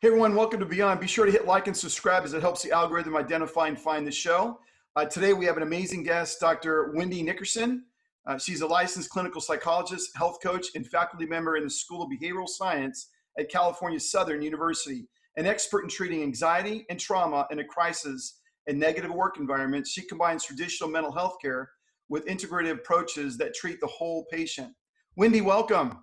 Hey everyone, welcome to Beyond. Be sure to hit like and subscribe as it helps the algorithm identify and find the show. Today we have an amazing guest, Dr. Wendy Nickerson. She's a licensed clinical psychologist, health coach, and faculty member in the School of Behavioral Science at California Southern University. An expert in treating anxiety and trauma in a crisis and negative work environment, she combines traditional mental health care with integrative approaches that treat the whole patient. Wendy, welcome.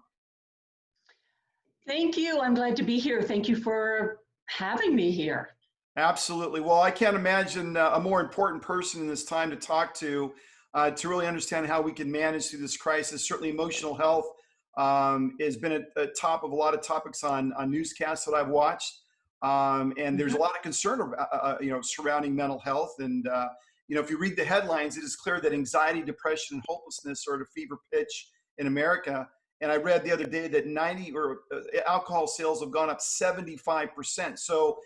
Thank you. I'm glad to be here. Thank you for having me here. Absolutely. Well, I can't imagine a more important person in this time to talk to really understand how we can manage through this crisis. Certainly, emotional health has been at the top of a lot of topics on newscasts that I've watched, and there's a Mhm. lot of concern surrounding mental health. And if you read the headlines, it is clear that anxiety, depression, and hopelessness are at a fever pitch in America. And I read the other day that alcohol sales have gone up 75%. So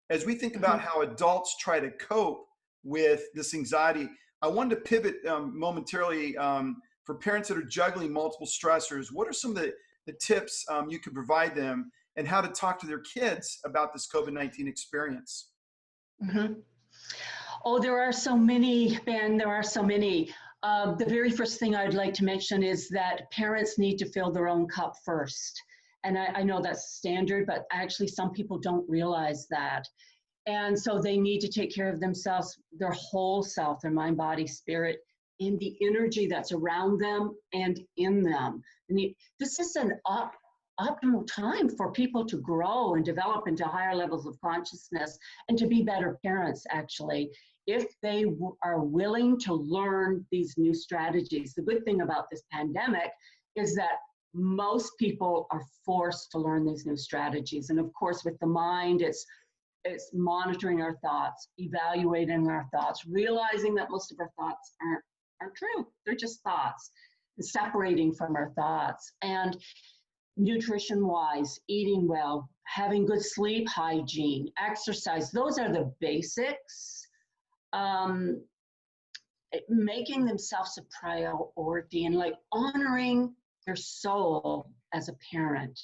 as we think about Mhm. how adults try to cope with this anxiety, I wanted to pivot momentarily for parents that are juggling multiple stressors. What are some of the tips you could provide them and how to talk to their kids about this COVID-19 experience? Mhm. Oh, there are so many, Ben. There are so many. The very first thing I'd like to mention is that parents need to fill their own cup first. And I know that's standard, but actually, some people don't realize that. And so they need to take care of themselves, their whole self, their mind, body, spirit, in the energy that's around them and in them. This is an optimal time for people to grow and develop into higher levels of consciousness and to be better parents, actually, if they are willing to learn these new strategies. The good thing about this pandemic is that most people are forced to learn these new strategies. And of course, with the mind, it's monitoring our thoughts, evaluating our thoughts, realizing that most of our thoughts aren't true. They're just thoughts, and separating from our thoughts. And nutrition wise, eating well, having good sleep hygiene, exercise, those are the basics. Um, Making themselves a priority and like honoring their soul as a parent,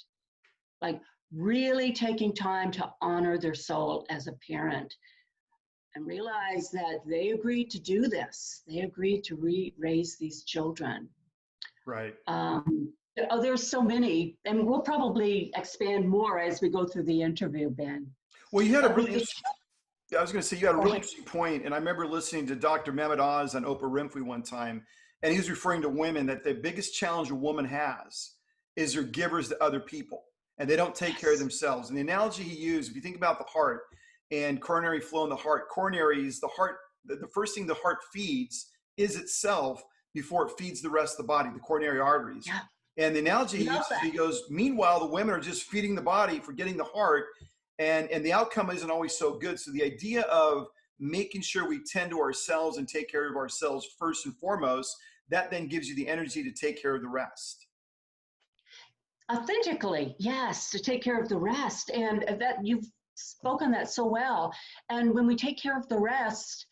like really taking time to honor their soul as a parent and realize that they agreed to do this. They agreed to raise these children. Right. There's so many, and we'll probably expand more as we go through the interview, Ben. Well, you had a But really with the interesting, I was going to say you had a Go really ahead. interesting point, and I remember listening to Dr. Mehmet Oz on Oprah Winfrey one time, and he was referring to women that the biggest challenge a woman has is they're givers to other people, and they don't take care of Yes. themselves. And the analogy he used, if you think about the heart and coronary flow in the heart, coronary is the heart. The first thing the heart feeds is itself before it feeds the rest of the body, the coronary arteries. Yeah. And the analogy he Love uses, that. he goes, meanwhile, the women are just feeding the body, forgetting the heart, and the outcome isn't always so good. So the idea of making sure we tend to ourselves and take care of ourselves first and foremost, that then gives you the energy to take care of the rest. Authentically, yes, to take care of the rest. And that you've spoken that so well. And when we take care of the rest,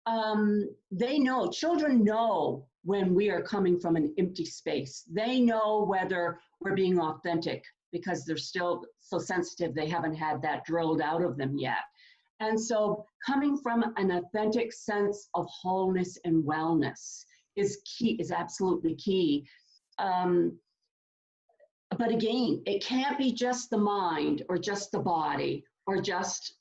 they know, children know when we are coming from an empty space. They know whether we're being authentic because they're still so sensitive, they haven't had that drilled out of them yet. And so coming from an authentic sense of wholeness and wellness is key, is absolutely key. Um, but again, it can't be just the mind or just the body or just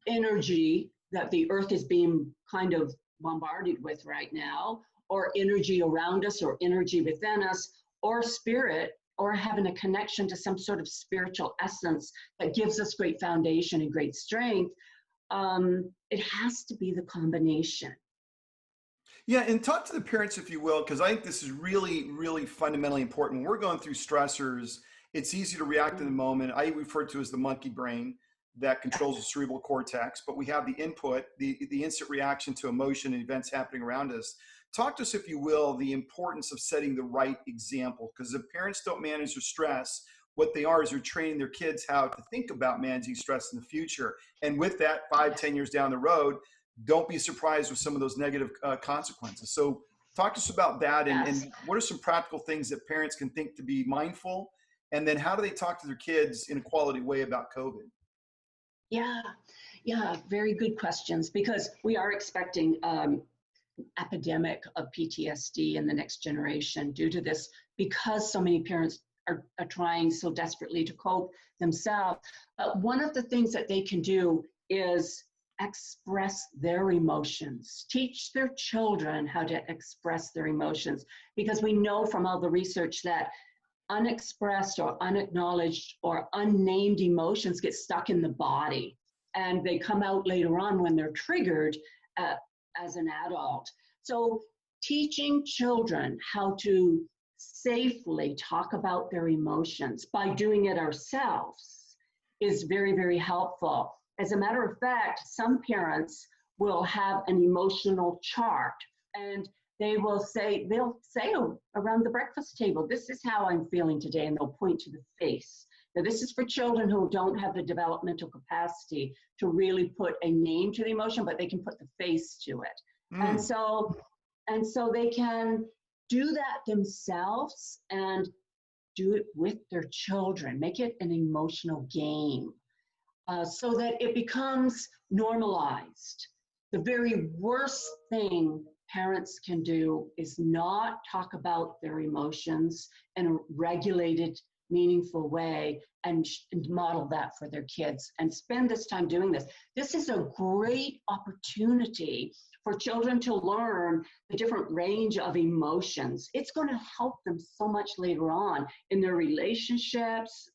energy that the earth is being kind of bombarded with right now, or energy around us, or energy within us, or spirit, or having a connection to some sort of spiritual essence that gives us great foundation and great strength. It has to be the combination. Yeah, and talk to the parents, if you will, because I think this is really, really fundamentally important. When we're going through stressors, it's easy to react in the moment. I refer to as the monkey brain that controls the cerebral cortex, but we have the input, the instant reaction to emotion and events happening around us. Talk to us, if you will, the importance of setting the right example, because if parents don't manage their stress, what they are is they're training their kids how to think about managing stress in the future. And with that, 5, 10 years down the road, don't be surprised with some of those negative consequences. So talk to us about that, Yes. and what are some practical things that parents can think to be mindful? And then how do they talk to their kids in a quality way about COVID? Yeah, yeah, very good questions because we are expecting epidemic of PTSD in the next generation due to this because so many parents are trying so desperately to cope themselves. One of the things that they can do is express their emotions, teach their children how to express their emotions, because we know from all the research that unexpressed or unacknowledged or unnamed emotions get stuck in the body and they come out later on when they're triggered as an adult. So teaching children how to safely talk about their emotions by doing it ourselves is very, very helpful. As a matter of fact, some parents will have an emotional chart and they'll say around the breakfast table, this is how I'm feeling today, and they'll point to the face. Now, this is for children who don't have the developmental capacity to really put a name to the emotion, but they can put the face to it. Mm. And so they can do that themselves and do it with their children, make it an emotional game so that it becomes normalized. The very worst thing parents can do is not talk about their emotions in a regulated, meaningful way and model that for their kids and spend this time doing this. This is a great opportunity for children to learn the different range of emotions. It's going to help them so much later on in their relationships,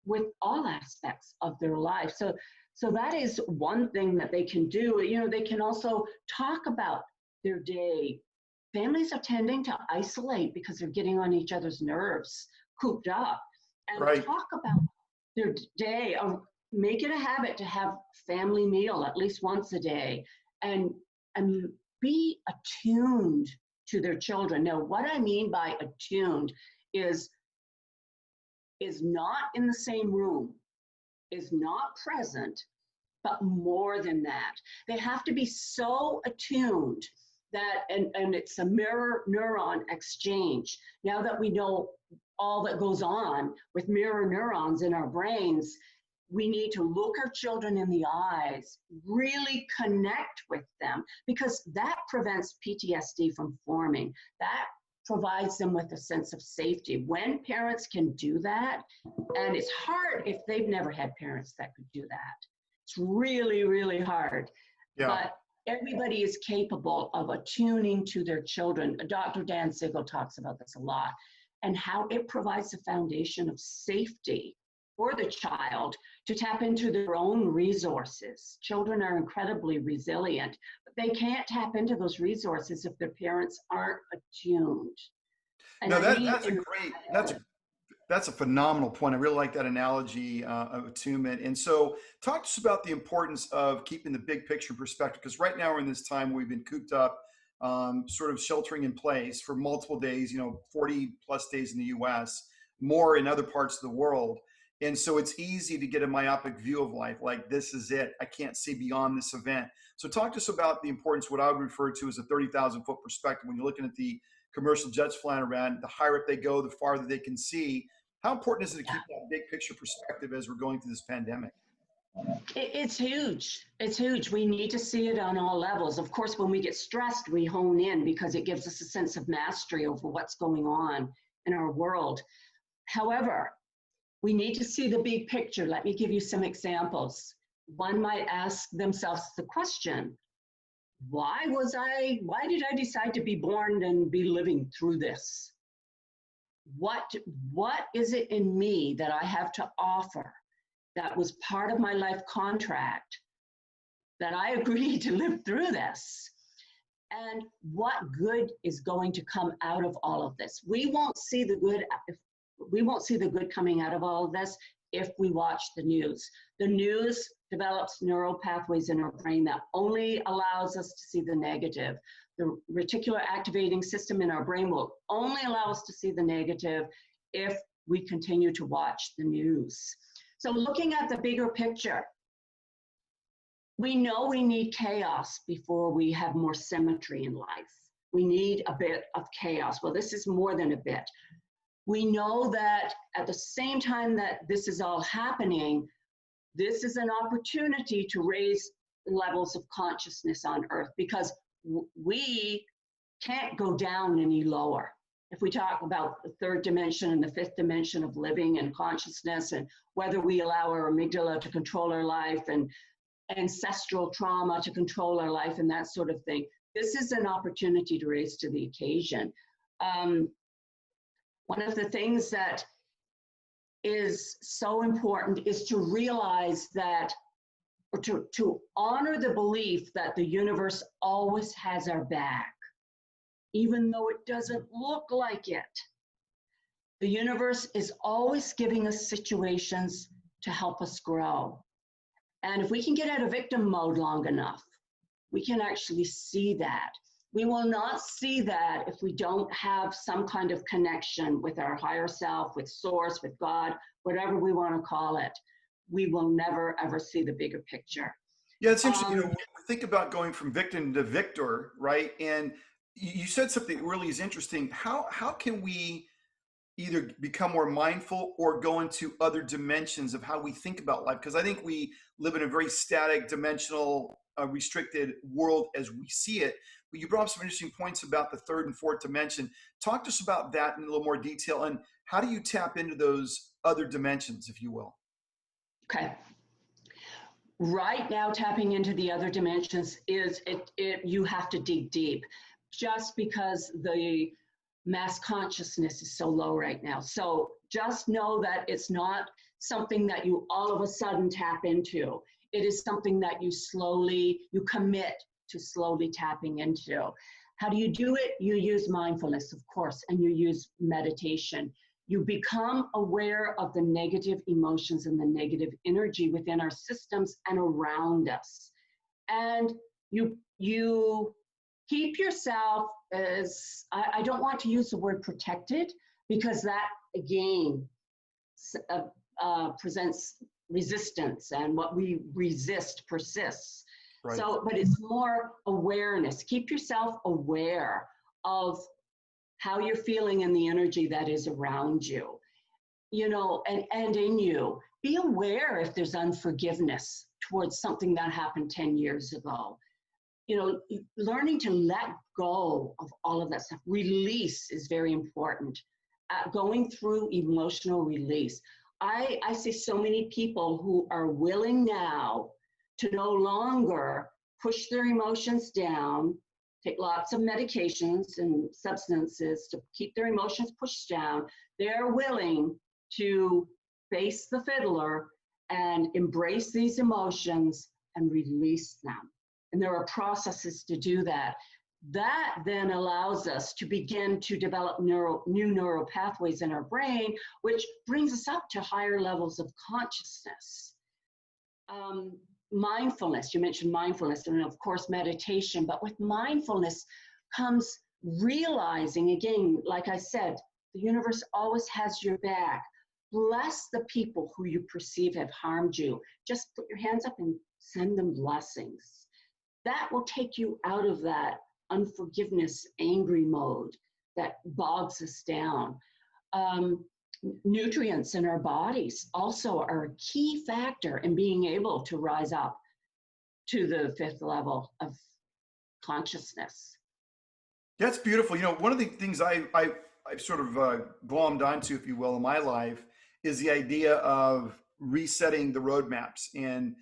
with all aspects of their life. So that is one thing that they can do. You know, they can also talk about their day. Families are tending to isolate because they're getting on each other's nerves, cooped up, and Right. talk about their day. Or make it a habit to have family meal at least once a day, and be attuned to their children. Now, what I mean by attuned is not in the same room, is not present, but more than that. They have to be so attuned that, and it's a mirror neuron exchange. Now that we know all that goes on with mirror neurons in our brains, we need to look our children in the eyes, really connect with them, because that prevents PTSD from forming. That provides them with a sense of safety. When parents can do that, and it's hard if they've never had parents that could do that. It's really, really hard. Yeah. But everybody is capable of attuning to their children. Dr. Dan Siegel talks about this a lot, and how it provides a foundation of safety for the child to tap into their own resources. Children are incredibly resilient, but they can't tap into those resources if their parents aren't attuned. And No, that's a phenomenal point. I really like that analogy of attunement. And so talk to us about the importance of keeping the big picture perspective, because right now we're in this time where we've been cooped up, sort of sheltering in place for multiple days, 40 plus days in the US, more in other parts of the world. And so it's easy to get a myopic view of life, like this is it. I can't see beyond this event. So talk to us about the importance, what I would refer to as a 30,000 foot perspective. When you're looking at the commercial jets flying around, the higher up they go, the farther they can see. How important is it to keep that big picture perspective as we're going through this pandemic? It's huge. It's huge. We need to see it on all levels. Of course, when we get stressed, we hone in because it gives us a sense of mastery over what's going on in our world. However, we need to see the big picture. Let me give you some examples. One might ask themselves the question, why did I decide to be born and be living through this? What is it in me that I have to offer that was part of my life contract that I agreed to live through this? And what good is going to come out of all of this? We won't see the good coming out of all of this if we watch the news. The news develops neural pathways in our brain that only allows us to see the negative. The reticular activating system in our brain will only allow us to see the negative if we continue to watch the news. So looking at the bigger picture, we know we need chaos before we have more symmetry in life. We need a bit of chaos. Well, this is more than a bit. We know that at the same time that this is all happening, This is an opportunity to raise levels of consciousness on Earth, because we can't go down any lower. If we talk about the third dimension and the fifth dimension of living and consciousness, and whether we allow our amygdala to control our life and ancestral trauma to control our life and that sort of thing, this is an opportunity to raise to the occasion. One of the things that is so important is to realize that, or to honor the belief that the universe always has our back, even though it doesn't look like it. The universe is always giving us situations to help us grow. And if we can get out of victim mode long enough, we can actually see that. We will not see that if we don't have some kind of connection with our higher self, with source, with God, whatever we want to call it. We will never, ever see the bigger picture. Yeah, it's interesting. We think about going from victim to victor, right? And you said something that really is interesting. How can we either become more mindful or go into other dimensions of how we think about life? Because I think we live in a very static, dimensional, restricted world as we see it. But you brought up some interesting points about the third and fourth dimension. Talk to us about that in a little more detail, and how do you tap into those other dimensions, if you will? Okay. Right now, tapping into the other dimensions is you have to dig deep, just because the mass consciousness is so low right now. So just know that it's not something that you all of a sudden tap into. It is something that you commit to slowly tapping into. How do you do it? You use mindfulness, of course, and you use meditation. You become aware of the negative emotions and the negative energy within our systems and around us. And you keep yourself as, I don't want to use the word protected, because that, again, presents resistance, and what we resist persists. Right. So, but it's more awareness. Keep yourself aware of how you're feeling and the energy that is around you, and in you. Be aware if there's unforgiveness towards something that happened 10 years ago. Learning to let go of all of that stuff. Release is very important. Going through emotional release. I see so many people who are willing now to no longer push their emotions down, take lots of medications and substances to keep their emotions pushed down. They're willing to face the fiddler and embrace these emotions and release them. And there are processes to do that. That then allows us to begin to develop new neural pathways in our brain, which brings us up to higher levels of consciousness. Mindfulness, you mentioned mindfulness, and of course meditation, but with mindfulness comes realizing, again, like I said, the universe always has your back. Bless the people who you perceive have harmed you. Just put your hands up and send them blessings. That will take you out of that unforgiveness, angry mode that bogs us down. Nutrients in our bodies also are a key factor in being able to rise up to the fifth level of consciousness. That's beautiful. One of the things I've sort of glommed onto, if you will, in my life is the idea of resetting the roadmaps and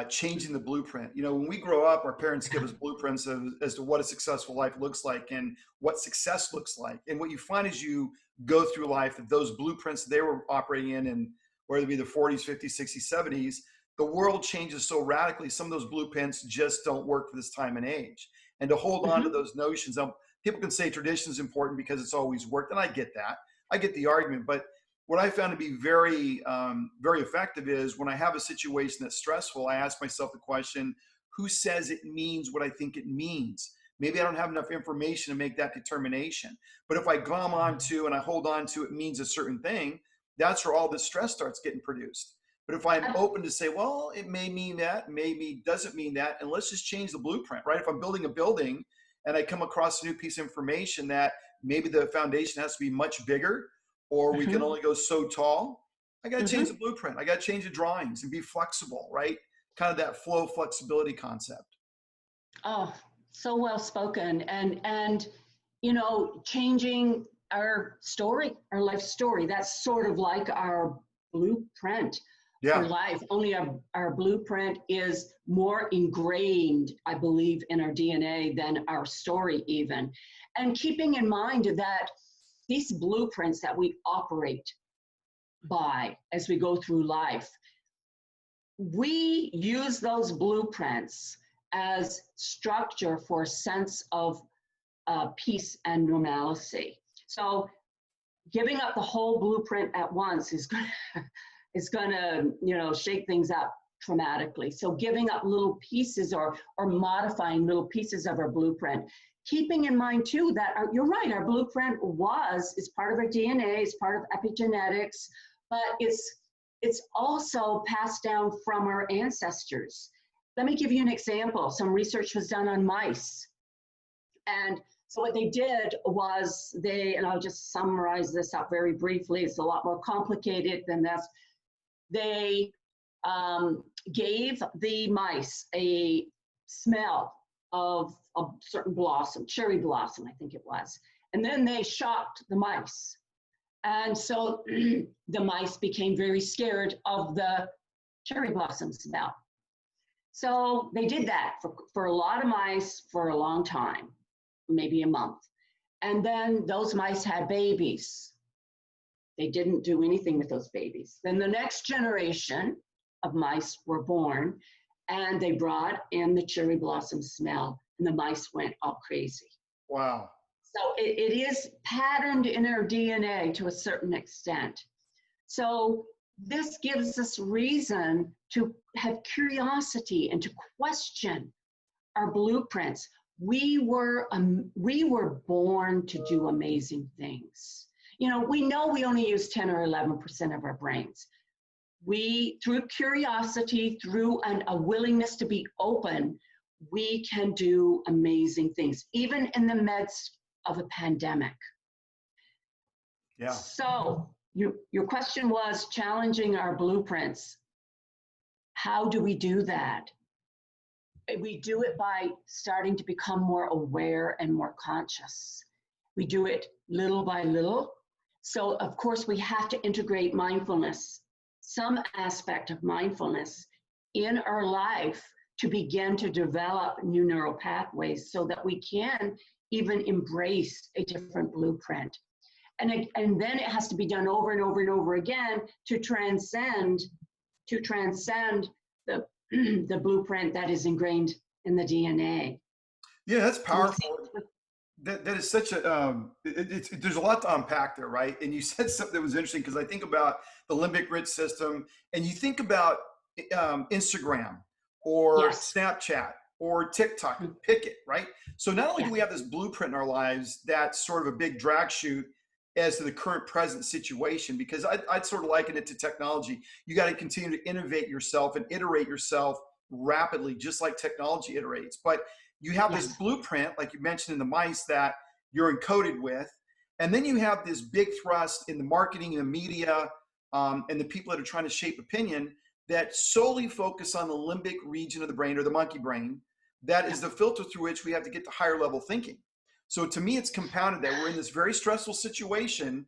changing the blueprint. When we grow up, our parents give us blueprints as to what a successful life looks like and what success looks like. And what you find as you go through life, that those blueprints they were operating in, and whether it be the 40s, 50s, 60s, 70s, the world changes so radically. Some of those blueprints just don't work for this time and age. And to hold on to those notions, people can say tradition is important because it's always worked. And I get that. I get the argument. But what I found to be very, very effective is when I have a situation that's stressful, I ask myself the question, who says it means what I think it means? Maybe I don't have enough information to make that determination. But if I glom onto and I hold on to it means a certain thing, that's where all the stress starts getting produced. But if I'm open to say, well, it may mean that, maybe doesn't mean that, and let's just change the blueprint, right? If I'm building a building and I come across a new piece of information that maybe the foundation has to be much bigger, or we can only go so tall, I got to change Hmm. the blueprint. I got to change the drawings and be flexible, right? Kind of that flow flexibility concept. Oh, so well spoken. And you know, changing our story, our life story. That's sort of like our blueprint for Yeah. life. Only our blueprint is more ingrained, I believe, in our DNA than our story even. And keeping in mind that these blueprints that we operate by as we go through life, we use those blueprints as structure for a sense of peace and normalcy. So giving up the whole blueprint at once is going to is going to, you know, shake things up traumatically. So giving up little pieces or modifying little pieces of our blueprint, keeping in mind too that you're right, our blueprint is part of our DNA, is part of epigenetics, but it's also passed down from our ancestors. Let me give you an example. Some research was done on mice. And so what they did was and I'll just summarize this up very briefly, it's a lot more complicated than this. They gave the mice a smell of a certain blossom, cherry blossom, I think it was. And then they shocked the mice. And so the mice became very scared of the cherry blossom smell. So they did that for a lot of mice for a long time, maybe a month. And then those mice had babies. They didn't do anything with those babies. Then the next generation of mice were born, and they brought in the cherry blossom smell, and the mice went all crazy. Wow. So it is patterned in our DNA to a certain extent. So this gives us reason to have curiosity and to question our blueprints. We were born to do amazing things. You know we only use 10 or 11% of our brains. We, through curiosity, through a willingness to be open, we can do amazing things, even in the midst of a pandemic. Yeah. So your question was challenging our blueprints. How do we do that? We do it by starting to become more aware and more conscious. We do it little by little. So, of course, we have to integrate mindfulness, some aspect of mindfulness in our life to begin to develop new neural pathways so that we can even embrace a different blueprint. And then it has to be done over and over and over again to transcend the, the blueprint that is ingrained in the DNA. Yeah, that's powerful. That is such a there's a lot to unpack there, right? And you said something that was interesting because I think about the limbic rich system, and you think about Instagram or Yes. Snapchat or TikTok, pick it, right? So not only do we have this blueprint in our lives that's sort of a big drag chute as to the current present situation, because I'd sort of liken it to technology. You got to continue to innovate yourself and iterate yourself rapidly, just like technology iterates. But you have this blueprint, like you mentioned in the mice, that you're encoded with. And then you have this big thrust in the marketing and the media and the people that are trying to shape opinion that solely focus on the limbic region of the brain, or the monkey brain. That is the filter through which we have to get to higher level thinking. So to me, it's compounded that we're in this very stressful situation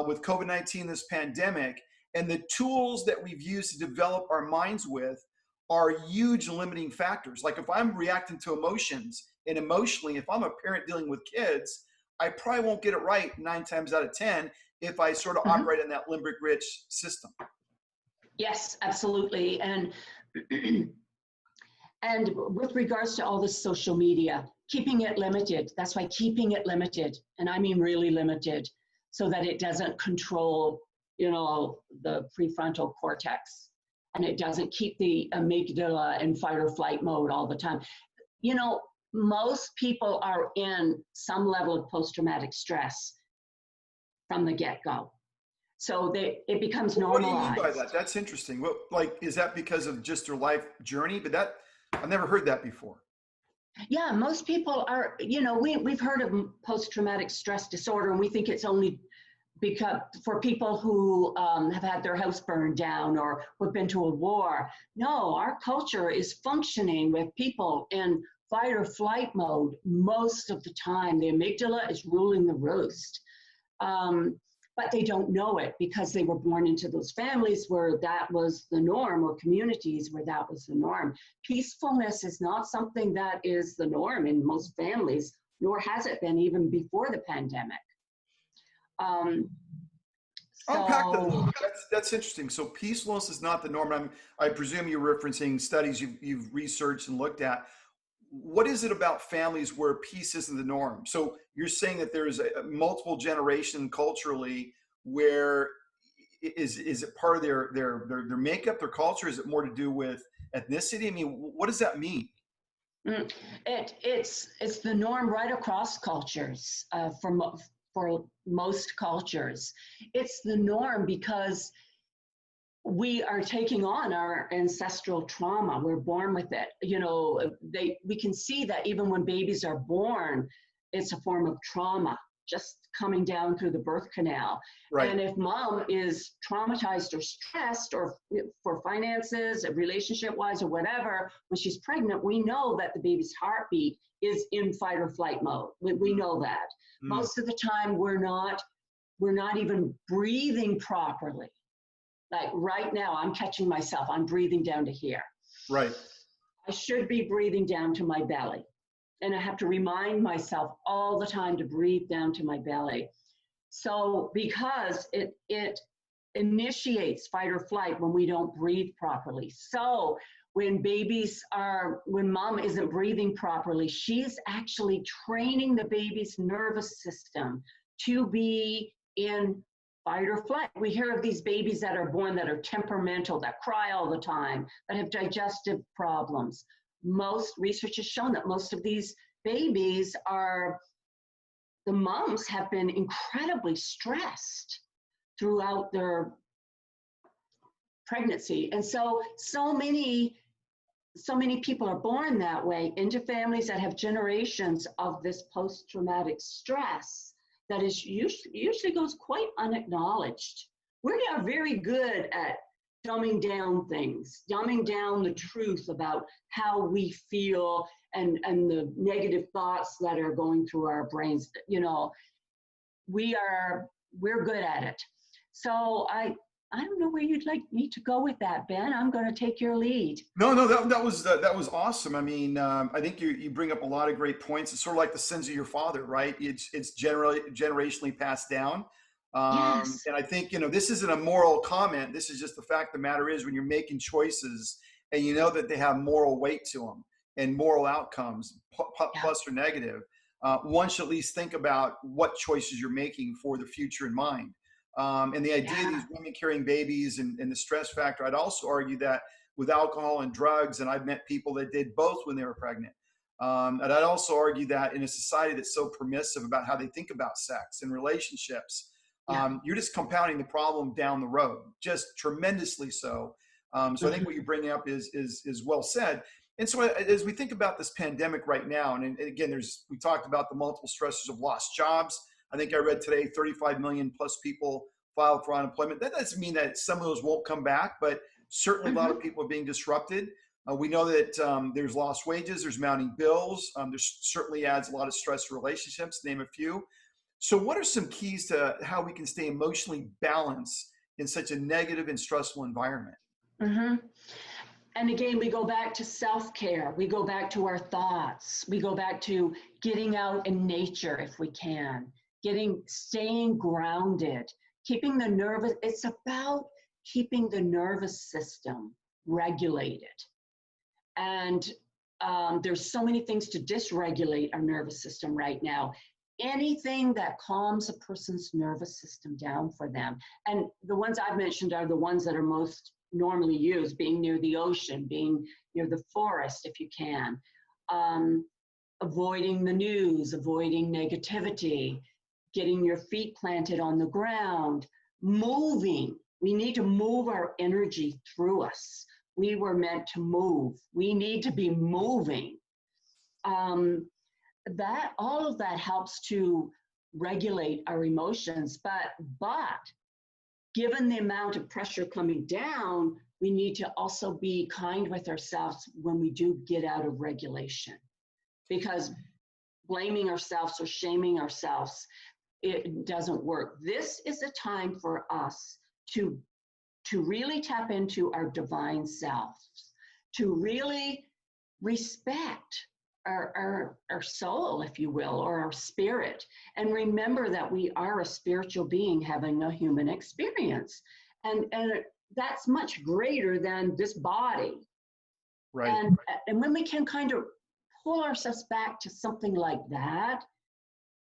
with COVID-19, this pandemic, and the tools that we've used to develop our minds with are huge limiting factors. Like if I'm reacting to emotions, and emotionally, if I'm a parent dealing with kids, I probably won't get it right 9 times out of 10 if I sort of operate in that limbic rich system. Yes, absolutely. And and with regards to all this social media, keeping it limited. That's why keeping it limited, and I mean really limited, so that it doesn't control, the prefrontal cortex, and it doesn't keep the amygdala in fight or flight mode all the time. Most people are in some level of post-traumatic stress from the get-go. So it becomes normalized. What do you mean by that? That's interesting. Is that because of just their life journey? But I've never heard that before. Yeah, most people are, we've heard of post-traumatic stress disorder, and we think it's only because for people who have had their house burned down or who've been to a war. No, our culture is functioning with people in fight or flight mode most of the time. The amygdala is ruling the roost. But they don't know it because they were born into those families where that was the norm, or communities where that was the norm. Peacefulness is not something that is the norm in most families, nor has it been even before the pandemic. Unpack that a little bit. That's interesting. So peacefulness is not the norm. I presume you're referencing studies you've researched and looked at. What is it about families where peace isn't the norm? So you're saying that there's a multiple generation culturally where is it part of their makeup, their culture? Is it more to do with ethnicity? I mean, what does that mean? It's the norm right across cultures, for most cultures. It's the norm because we are taking on our ancestral trauma. We're born with it. You know, we can see that even when babies are born, it's a form of trauma just coming down through the birth canal. Right. And if mom is traumatized or stressed, or for finances, relationship-wise or whatever, when she's pregnant, we know that the baby's heartbeat is in fight or flight mode. We know that. Most of the time we're not even breathing properly. Like right now, I'm catching myself. I'm breathing down to here. Right. I should be breathing down to my belly. And I have to remind myself all the time to breathe down to my belly. So because it initiates fight or flight when we don't breathe properly. So when mom isn't breathing properly, she's actually training the baby's nervous system to be in fight or flight. We hear of these babies that are born that are temperamental, that cry all the time, that have digestive problems. Most research has shown that most of these babies the moms have been incredibly stressed throughout their pregnancy. And so many people are born that way into families that have generations of this post-traumatic stress that is usually goes quite unacknowledged. We are very good at dumbing down things, dumbing down the truth about how we feel and the negative thoughts that are going through our brains. You know, we're good at it. So I don't know where you'd like me to go with that, Ben. I'm going to take your lead. No, that was awesome. I mean, I think you bring up a lot of great points. It's sort of like the sins of your father, right? It's generationally passed down. Yes. And I think, this isn't a moral comment. This is just the fact of the matter is when you're making choices and you know that they have moral weight to them and moral outcomes, plus or negative, one should at least think about what choices you're making for the future in mind. And the idea of these women carrying babies and the stress factor, I'd also argue that with alcohol and drugs, and I've met people that did both when they were pregnant. And I'd also argue that in a society that's so permissive about how they think about sex and relationships, you're just compounding the problem down the road, just tremendously so. So I think what you bring up is well said. And so as we think about this pandemic right now, and again, we talked about the multiple stresses of lost jobs. I think I read today 35 million plus people filed for unemployment. That doesn't mean that some of those won't come back, but certainly a lot of people are being disrupted. We know that there's lost wages, there's mounting bills. There's certainly adds a lot of stress to relationships, name a few. So what are some keys to how we can stay emotionally balanced in such a negative and stressful environment? And again, we go back to self-care. We go back to our thoughts. We go back to getting out in nature if we can, staying grounded, it's about keeping the nervous system regulated. And there's so many things to dysregulate our nervous system right now. Anything that calms a person's nervous system down for them. And the ones I've mentioned are the ones that are most normally used, being near the ocean, being near the forest if you can, avoiding the news, avoiding negativity, getting your feet planted on the ground, moving. We need to move our energy through us. We were meant to move. We need to be moving. All of that helps to regulate our emotions. But given the amount of pressure coming down, we need to also be kind with ourselves when we do get out of regulation, because blaming ourselves or shaming ourselves, it doesn't work. This is a time for us to really tap into our divine selves, to really respect our soul, if you will, or our spirit, and remember that we are a spiritual being having a human experience, and that's much greater than this body. Right. And when we can kind of pull ourselves back to something like that,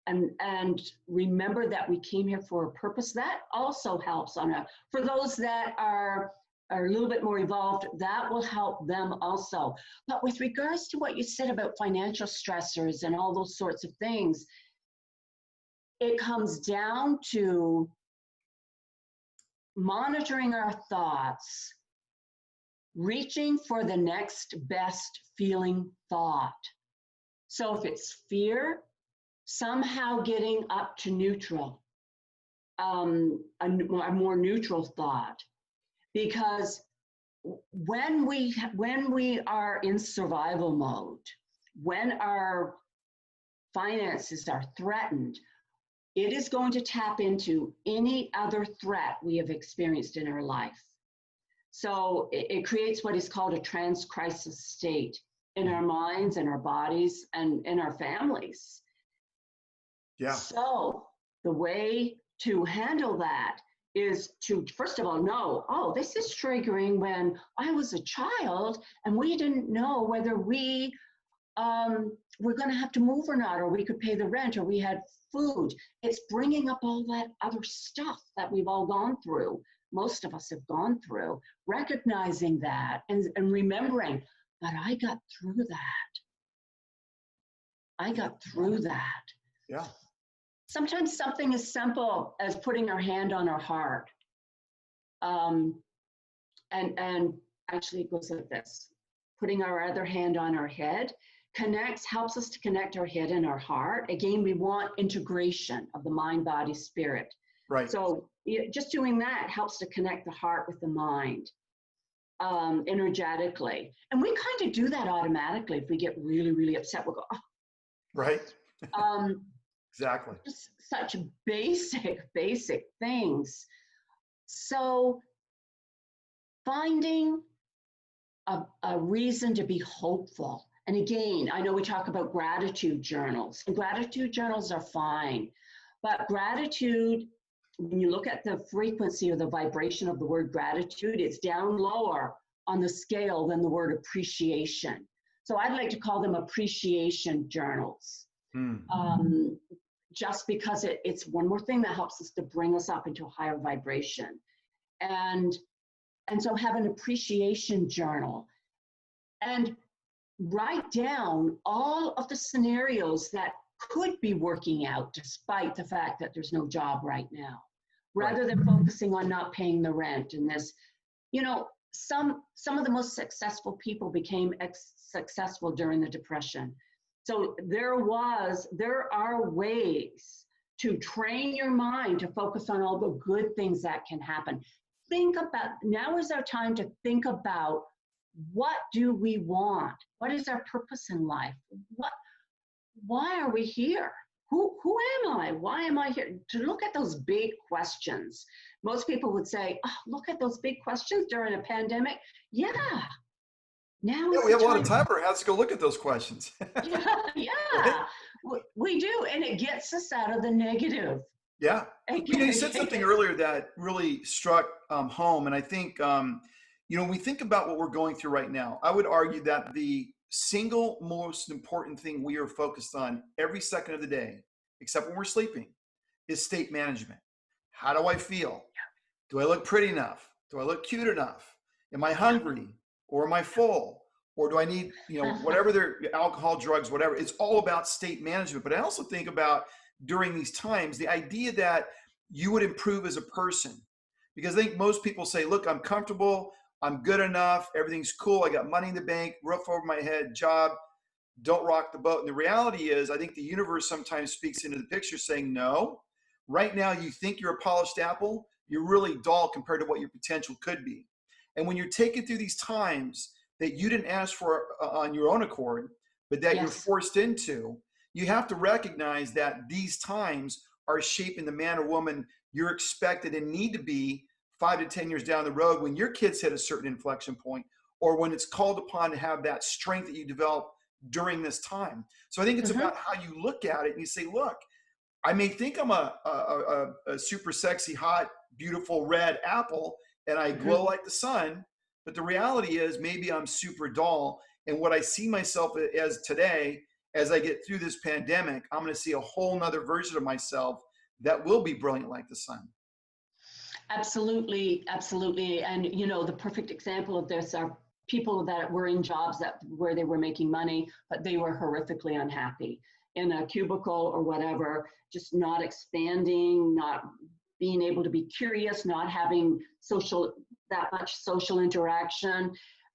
and remember that we came here for a purpose, that also helps for those that are a little bit more evolved, that will help them also. But with regards to what you said about financial stressors and all those sorts of things, it comes down to monitoring our thoughts, reaching for the next best feeling thought. So if it's fear, somehow getting up to neutral, a more neutral thought. Because when we are in survival mode, when our finances are threatened, it is going to tap into any other threat we have experienced in our life. So it creates what is called a trans-crisis state in our minds and our bodies and in our families. Yeah. So the way to handle that is to, first of all, know, oh, this is triggering when I was a child and we didn't know whether we were going to have to move or not, or we could pay the rent, or we had food. It's bringing up all that other stuff that we've all gone through. Most of us have gone through, recognizing that and remembering that I got through that. I got through that. Yeah. Sometimes something as simple as putting our hand on our heart. And actually it goes like this. Putting our other hand on our head helps us to connect our head and our heart. Again, we want integration of the mind, body, spirit. Right. So just doing that helps to connect the heart with the mind energetically. And we kind of do that automatically. If we get really, really upset, we'll go, oh. Right. Exactly. Just such basic things. So finding a reason to be hopeful. And again, I know we talk about gratitude journals, and gratitude journals are fine, but gratitude, when you look at the frequency or the vibration of the word gratitude, it's down lower on the scale than the word appreciation. So I'd like to call them appreciation journals. Just because it's one more thing that helps us to bring us up into a higher vibration. And so have an appreciation journal and write down all of the scenarios that could be working out despite the fact that there's no job right now, rather than focusing on not paying the rent and this. You know, some of the most successful people became successful during the Depression. So there are ways to train your mind to focus on all the good things that can happen. Now is our time to think about, what do we want? What is our purpose in life? Why are we here? Who am I? Why am I here? To look at those big questions. Most people would say, oh, look at those big questions during a pandemic. Yeah. Now we have a lot of time on our hands to go look at those questions. Yeah. We do. And it gets us out of the negative. Yeah. You said something earlier that really struck home. And I think, when we think about what we're going through right now, I would argue that the single most important thing we are focused on every second of the day, except when we're sleeping, is state management. How do I feel? Do I look pretty enough? Do I look cute enough? Am I hungry? Or am I full? Or do I need, whatever their alcohol, drugs, whatever. It's all about state management. But I also think about, during these times, the idea that you would improve as a person. Because I think most people say, look, I'm comfortable, I'm good enough, everything's cool, I got money in the bank, roof over my head, job. don't rock the boat. And the reality is, I think the universe sometimes speaks into the picture saying, no, right now you think you're a polished apple, you're really dull compared to what your potential could be. And when you're taken through these times that you didn't ask for on your own accord, but that you're Yes. forced into, you have to recognize that these times are shaping the man or woman you're expected and need to be 5 to 10 years down the road when your kids hit a certain inflection point, or when it's called upon to have that strength that you develop during this time. So I think it's about how you look at it and you say, look, I may think I'm a super sexy, hot, beautiful red apple and I glow like the sun, but the reality is maybe I'm super dull. And what I see myself as today, as I get through this pandemic, I'm going to see a whole nother version of myself that will be brilliant like the sun. Absolutely, absolutely. And you know, the perfect example of this are people that were in jobs where they were making money, but they were horrifically unhappy in a cubicle or whatever, just not expanding, not being able to be curious, not having that much social interaction.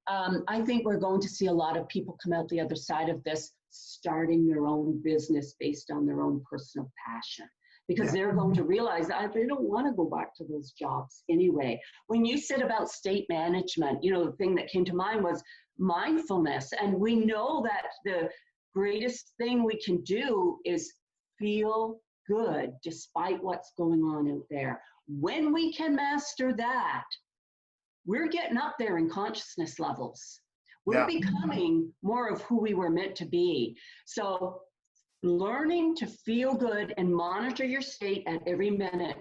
I think we're going to see a lot of people come out the other side of this, starting their own business based on their own personal passion, because they're going to realize that they don't want to go back to those jobs anyway. When you said about state management, you know, the thing that came to mind was mindfulness. And we know that the greatest thing we can do is feel good despite what's going on out there. When we can master that, we're getting up there in consciousness levels. We're becoming more of who we were meant to be. So learning to feel good and monitor your state at every minute,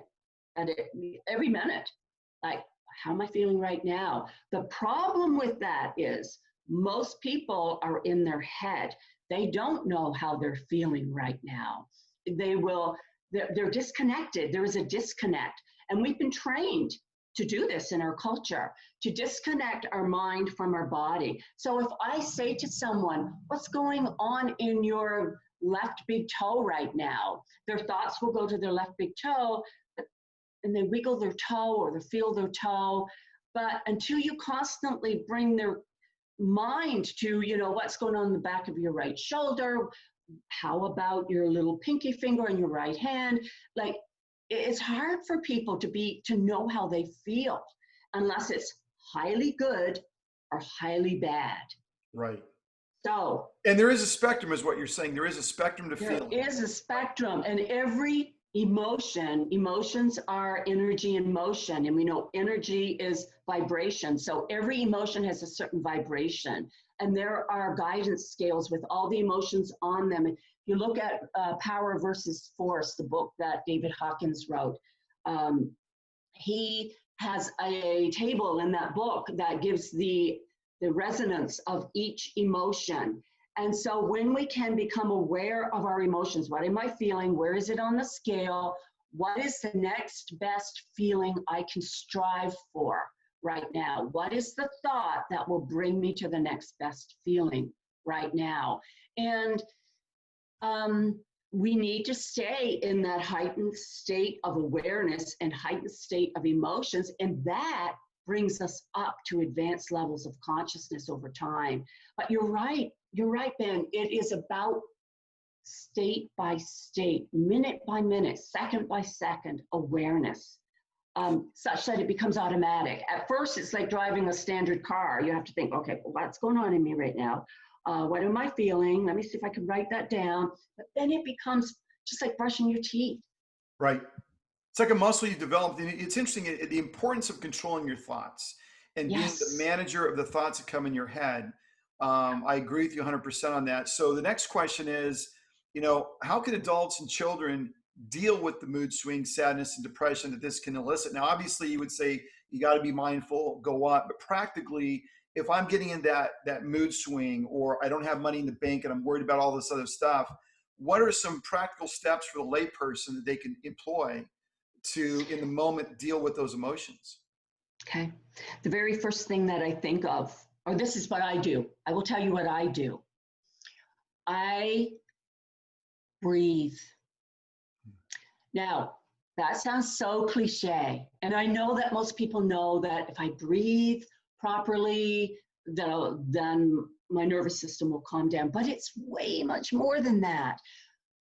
like, how am I feeling right now? The problem with that is most people are in their head. They don't know how they're feeling right now. They're disconnected. There is a disconnect. And we've been trained to do this in our culture, to disconnect our mind from our body. So if I say to someone, what's going on in your left big toe right now, their thoughts will go to their left big toe, and they wiggle their toe or they feel their toe. But until you constantly bring their mind to, you know, what's going on in the back of your right shoulder, how about your little pinky finger in your right hand, like, it's hard for people to know how they feel unless it's highly good or highly bad. Right. So, and there is a spectrum, is what you're saying. There is a spectrum to feel. There is a spectrum, and every emotions are energy in motion, and we know energy is vibration. So every emotion has a certain vibration, and there are guidance scales with all the emotions on them. If you look at Power versus Force, the book that David Hawkins wrote, he has a table in that book that gives the resonance of each emotion. And so when we can become aware of our emotions, what am I feeling? Where is it on the scale? What is the next best feeling I can strive for right now? What is the thought that will bring me to the next best feeling right now? And we need to stay in that heightened state of awareness and heightened state of emotions. And that brings us up to advanced levels of consciousness over time. But you're right, Ben. It is about state by state, minute by minute, second by second awareness, such that it becomes automatic. At first, it's like driving a standard car. You have to think, okay, well, what's going on in me right now? What am I feeling? Let me see if I can write that down. But then it becomes just like brushing your teeth. Right. It's like a muscle you developed. And it's interesting, the importance of controlling your thoughts and being the manager of the thoughts that come in your head. I agree with you 100% on that. So the next question is, you know, how can adults and children deal with the mood swings, sadness, and depression that this can elicit? Now, obviously, you would say you got to be mindful, go up, but practically, if I'm getting in that mood swing, or I don't have money in the bank and I'm worried about all this other stuff, what are some practical steps for the layperson that they can employ to, in the moment, deal with those emotions? Okay. The very first thing that I think of, or this is what I do. I will tell you what I do. I breathe. Now, that sounds so cliche. And I know that most people know that if I breathe properly, then my nervous system will calm down. But it's way much more than that.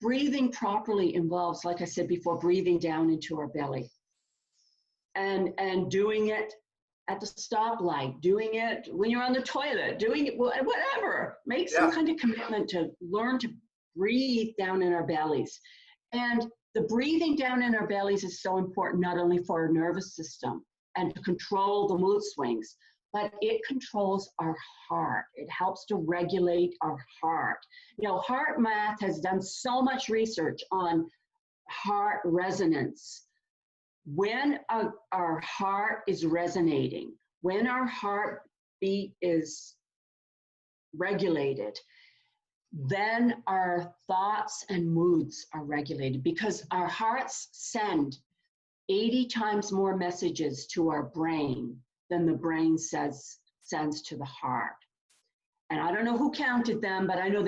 Breathing properly involves, like I said before, breathing down into our belly and doing it at the stoplight, doing it when you're on the toilet, doing it whatever. Make some kind of commitment to learn to breathe down in our bellies. And the breathing down in our bellies is so important, not only for our nervous system and to control the mood swings, but it controls our heart. It helps to regulate our heart. You know, HeartMath has done so much research on heart resonance. When our heart is resonating, when our heartbeat is regulated, then our thoughts and moods are regulated, because our hearts send 80 times more messages to our brain than the brain sends to the heart. And I don't know who counted them, but I know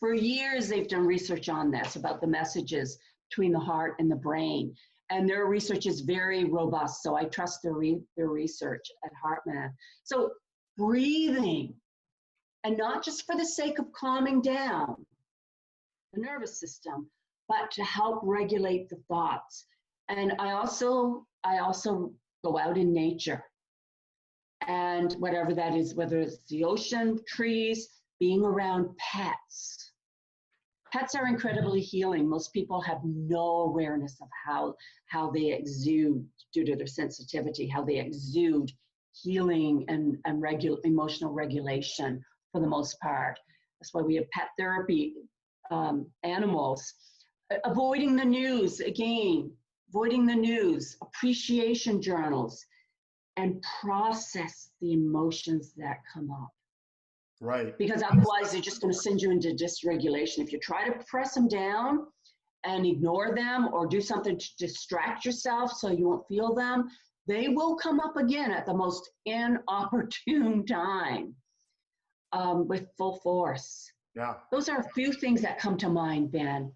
for years, they've done research on this, about the messages between the heart and the brain. And their research is very robust, so I trust their research at HeartMath. So breathing, and not just for the sake of calming down the nervous system, but to help regulate the thoughts. And I also go out in nature, and whatever that is, whether it's the ocean, trees, being around pets. Pets are incredibly healing. Most people have no awareness of how they exude, due to their sensitivity, how they exude healing and emotional regulation for the most part. That's why we have pet therapy animals. Avoiding the news, again, avoiding the news, appreciation journals, and process the emotions that come up. Right. Because otherwise they're just going to send you into dysregulation. If you try to press them down and ignore them, or do something to distract yourself so you won't feel them, they will come up again at the most inopportune time with full force. Yeah. Those are a few things that come to mind, Ben.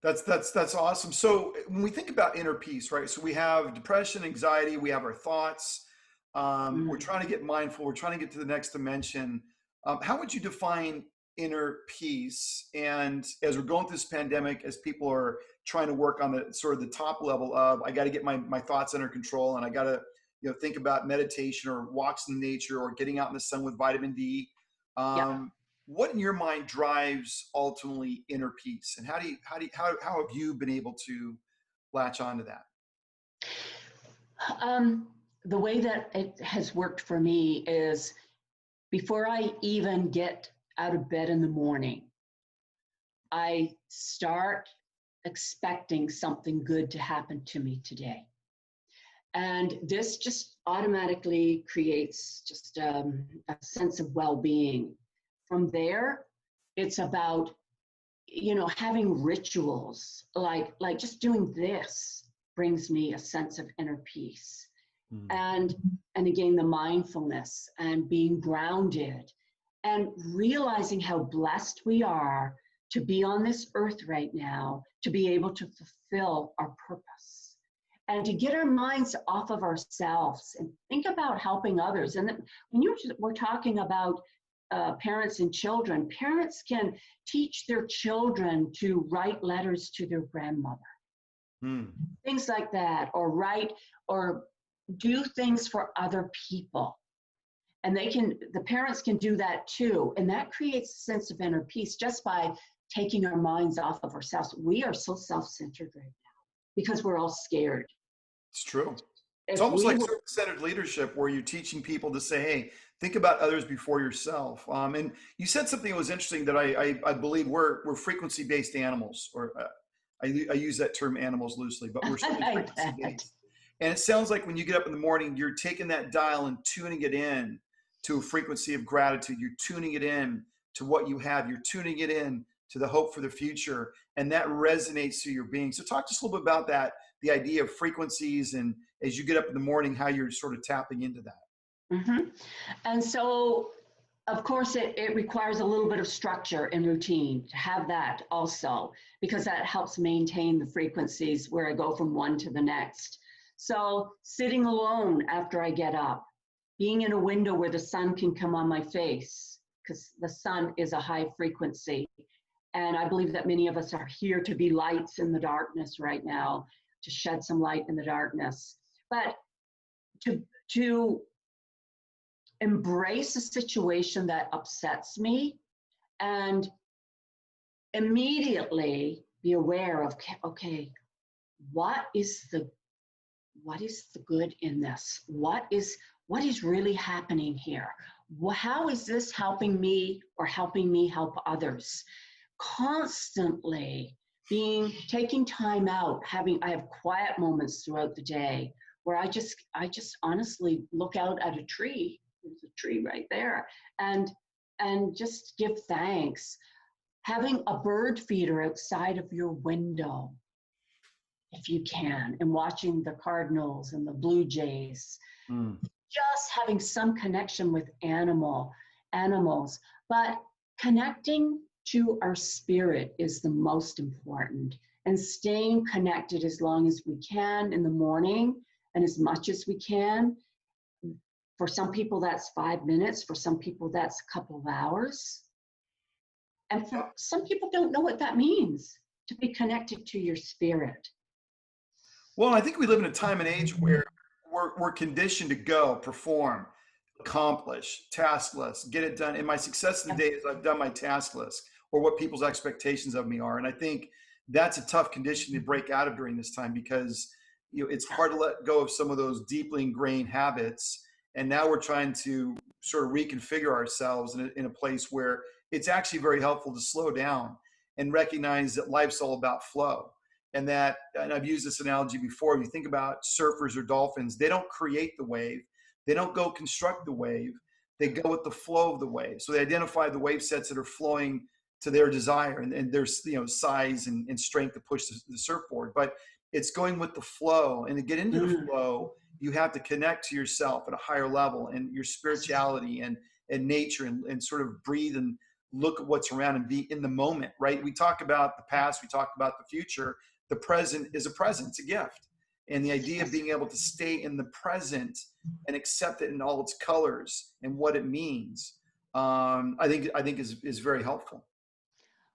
That's awesome. So when we think about inner peace, right? So we have depression, anxiety, we have our thoughts. We're trying to get mindful. We're trying to get to the next dimension. How would you define inner peace? And as we're going through this pandemic, as people are trying to work on the sort of the top level of, I got to get my thoughts under control, and I got to, think about meditation or walks in nature or getting out in the sun with vitamin D. What in your mind drives ultimately inner peace, and how have you been able to latch onto that? The way that it has worked for me is, before I even get out of bed in the morning, I start expecting something good to happen to me today. And this just automatically creates just a sense of well-being. From there, it's about, having rituals, like just doing this brings me a sense of inner peace. And again, the mindfulness and being grounded and realizing how blessed we are to be on this earth right now, to be able to fulfill our purpose and to get our minds off of ourselves and think about helping others. And when we're talking about parents and children, parents can teach their children to write letters to their grandmother, things like that, or write or do things for other people. And the parents can do that too. And that creates a sense of inner peace just by taking our minds off of ourselves. We are so self-centered right now because we're all scared. It's true. It's almost like servant-centered leadership, where you're teaching people to say, hey, think about others before yourself. And you said something that was interesting, that I believe we're frequency-based animals, or I use that term animals loosely, but we're frequency-based. And it sounds like when you get up in the morning, you're taking that dial and tuning it in to a frequency of gratitude. You're tuning it in to what you have. You're tuning it in to the hope for the future. And that resonates through your being. So talk to us a little bit about that, the idea of frequencies, and as you get up in the morning, how you're sort of tapping into that. And so, of course, it requires a little bit of structure and routine to have that also, because that helps maintain the frequencies where I go from one to the next. So sitting alone after I get up, being in a window where the sun can come on my face, because the sun is a high frequency. And I believe that many of us are here to be lights in the darkness right now, to shed some light in the darkness. But to embrace a situation that upsets me and immediately be aware of, okay, what is the good in this? What is really happening here? How is this helping me or helping me help others? Constantly taking time out, I have quiet moments throughout the day where I just honestly look out at a tree. There's a tree right there, and just give thanks. Having a bird feeder outside of your window, if you can, and watching the cardinals and the blue jays, just having some connection with animals, but connecting to our spirit is the most important, and staying connected as long as we can in the morning and as much as we can. For some people, that's 5 minutes. For some people, that's a couple of hours. And for some people don't know what that means, to be connected to your spirit. Well, I think we live in a time and age where we're conditioned to go, perform, accomplish, task list, get it done. And my success in the day is I've done my task list, or what people's expectations of me are. And I think that's a tough condition to break out of during this time, because it's hard to let go of some of those deeply ingrained habits. And now we're trying to sort of reconfigure ourselves in a place where it's actually very helpful to slow down and recognize that life's all about flow. And I've used this analogy before. If you think about surfers or dolphins, they don't create the wave. They don't go construct the wave. They go with the flow of the wave. So they identify the wave sets that are flowing to their desire, and there's size and strength to push the surfboard. But it's going with the flow. And to get into the flow, you have to connect to yourself at a higher level, and your spirituality and nature, and sort of breathe and look at what's around and be in the moment, right? We talk about the past, we talk about the future. The present is a present, it's a gift. And the idea of being able to stay in the present and accept it in all its colors and what it means, I think is very helpful.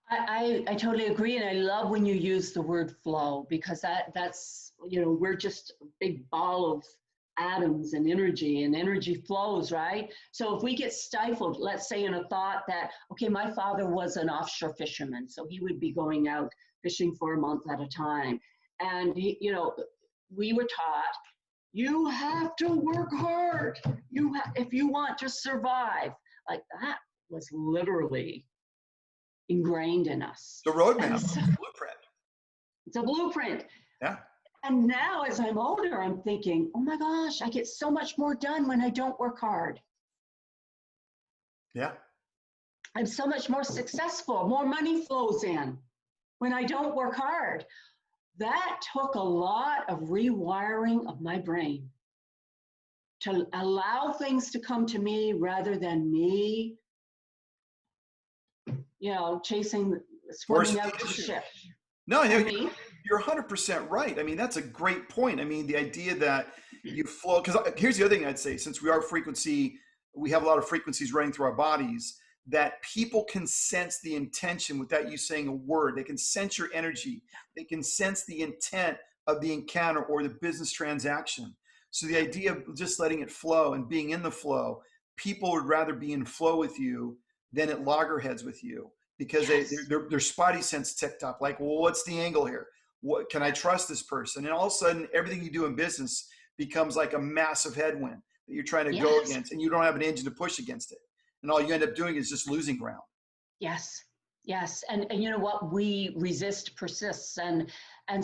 I totally agree. And I love when you use the word flow, because that's, we're just a big ball of atoms and energy flows, right? So if we get stifled, let's say in a thought that, okay, my father was an offshore fisherman, so he would be going out fishing for a month at a time. And, we were taught, you have to work hard. If you want to survive. Like, that was literally ingrained in us. The roadmap, blueprint. It's a blueprint. Yeah. And now as I'm older, I'm thinking, oh my gosh, I get so much more done when I don't work hard. Yeah. I'm so much more successful. More money flows in when I don't work hard. That took a lot of rewiring of my brain to allow things to come to me rather than me, swimming out to the ship. No, you're 100% right. I mean, that's a great point. I mean, the idea that you flow, because here's the other thing I'd say, since we have a lot of frequencies running through our bodies, that people can sense the intention without you saying a word. They can sense your energy. They can sense the intent of the encounter or the business transaction. So the idea of just letting it flow and being in the flow, people would rather be in flow with you than at loggerheads with you, because their spidey sense ticked up. Like, well, what's the angle here? What can I trust this person? And all of a sudden, everything you do in business becomes like a massive headwind that you're trying to go against, and you don't have an engine to push against it. And all you end up doing is just losing ground. Yes. And you know what? We resist persists. And